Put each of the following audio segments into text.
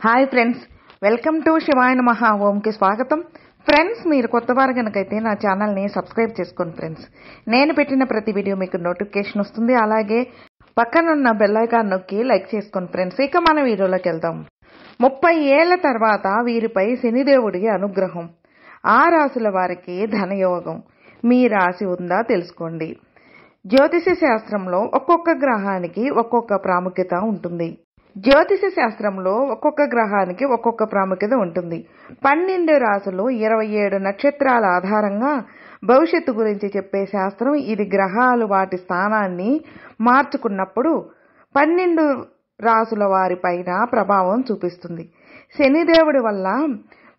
Hi friends, welcome to శివాయ నమః ఓంకి స్వాగతం. ఫ్రెండ్స్, మీరు కొత్త వారు కనుకైతే నా ఛానల్ని సబ్స్క్రైబ్ చేసుకోండి ఫ్రెండ్స్. నేను పెట్టిన ప్రతి వీడియో మీకు నోటిఫికేషన్ వస్తుంది. అలాగే పక్కనున్న బెల్ ఐకాన్ నొక్కి లైక్ చేసుకోండి ఫ్రెండ్స్. ఇక మన వీడియోలోకి వెళ్దాం. 30 ఏళ్ల తర్వాత వీరిపై శనిదేవుడి అనుగ్రహం. ఆ రాశుల వారికి ధనయోగం. మీ రాశి ఉందా తెలుసుకోండి. జ్యోతిష శాస్త్రంలో ఒక్కొక్క గ్రహానికి ఒక్కొక్క ప్రాముఖ్యత ఉంటుంది. జ్యోతిష శాస్త్రంలో ఒక్కొక్క గ్రహానికి ఒక్కొక్క ప్రాముఖ్యత ఉంటుంది. 12 రాశులు 27 నక్షత్రాల ఆధారంగా భవిష్యత్తు గురించి చెప్పే శాస్త్రం ఇది. గ్రహాలు వాటి స్థానాన్ని మార్చుకున్నప్పుడు 12 రాశుల వారిపైన ప్రభావం చూపిస్తుంది. శనిదేవుడి వల్ల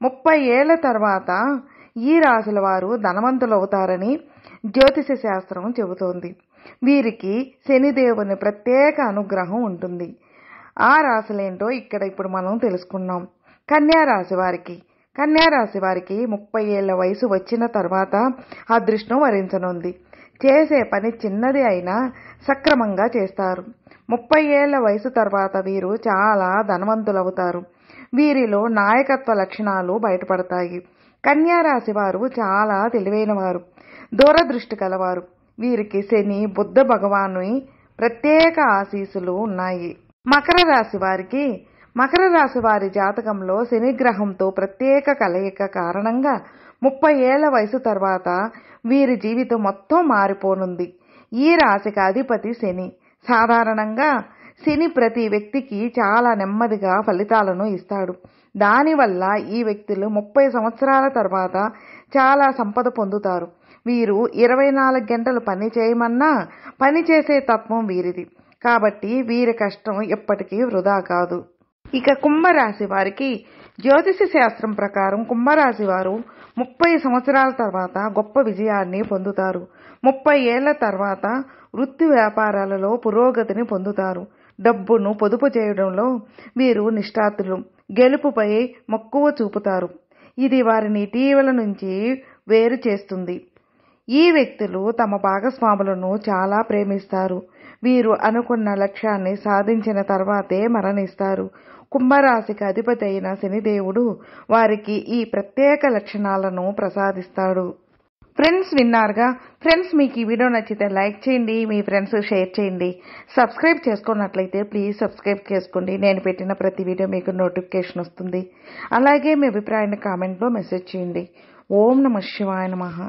30 ఏళ్ల తర్వాత ఈ రాశుల వారు ధనవంతులవుతారని జ్యోతిష శాస్త్రం చెబుతోంది. వీరికి శనిదేవుని ప్రత్యేక అనుగ్రహం ఉంటుంది. ఆ రాశులేంటో ఇప్పుడు మనం తెలుసుకున్నాం. కన్యా రాశి వారికి 30 ఏళ్ల వయసు వచ్చిన తర్వాత అదృష్టం వరించనుంది. చేసే పని చిన్నది అయినా సక్రమంగా చేస్తారు. 30 ఏళ్ల వయసు తర్వాత వీరు చాలా ధనవంతులవుతారు. వీరిలో నాయకత్వ లక్షణాలు బయటపడతాయి. కన్యా రాశి వారు చాలా తెలివైన వారు, దూరదృష్టి కలవారు. వీరికి శని, బుద్ధ భగవానుని ప్రత్యేక ఆశీస్సులు ఉన్నాయి. మకర రాశి వారి జాతకంలో శని గ్రహంతో ప్రత్యేక కలయిక కారణంగా 30 ఏళ్ల వయసు తర్వాత వీరి జీవితం మొత్తం మారిపోనుంది. ఈ రాశికి అధిపతి శని. సాధారణంగా శని ప్రతి వ్యక్తికి చాలా నెమ్మదిగా ఫలితాలను ఇస్తాడు. దానివల్ల ఈ వ్యక్తులు 30 సంవత్సరాల తర్వాత చాలా సంపద పొందుతారు. వీరు 24 గంటలు పని చేయమన్నా పనిచేసే తత్వం వీరిది. కాబట్టి వీరి కష్టం ఎప్పటికీ వృధా కాదు. ఇక కుంభరాశి వారికి జ్యోతిష శాస్త్రం ప్రకారం కుంభరాశి వారు 30 సంవత్సరాల తర్వాత గొప్ప విజయాన్ని పొందుతారు. 30 ఏళ్ల తర్వాత వృత్తి వ్యాపారాలలో పురోగతిని పొందుతారు. డబ్బును పొదుపు చేయడంలో వీరు నిష్ఠాతులు. గెలుపుపై మక్కువ చూపుతారు. ఇది వారిని ఇటీవల నుంచి వేరు చేస్తుంది. ఈ వ్యక్తులు తమ భాగస్వాములను చాలా ప్రేమిస్తారు. వీరు అనుకున్న లక్ష్యాన్ని సాధించిన తర్వాతే మరణిస్తారు. కుంభరాశికి అధిపతి అయిన శనిదేవుడు వారికి ఈ ప్రత్యేక లక్షణాలను ప్రసాదిస్తాడు. ఫ్రెండ్స్, విన్నారుగా. ఫ్రెండ్స్, మీకు ఈ వీడియో నచ్చితే లైక్ చేయండి, మీ ఫ్రెండ్స్ షేర్ చేయండి. సబ్స్క్రైబ్ చేసుకున్నట్లయితే ప్లీజ్ సబ్స్క్రైబ్ చేసుకోండి. నేను పెట్టిన ప్రతి వీడియో మీకు నోటిఫికేషన్ వస్తుంది. అలాగే మీ అభిప్రాయాన్ని కామెంట్లో మెసేజ్ చేయండి. ఓం నమః శివాయ నమః.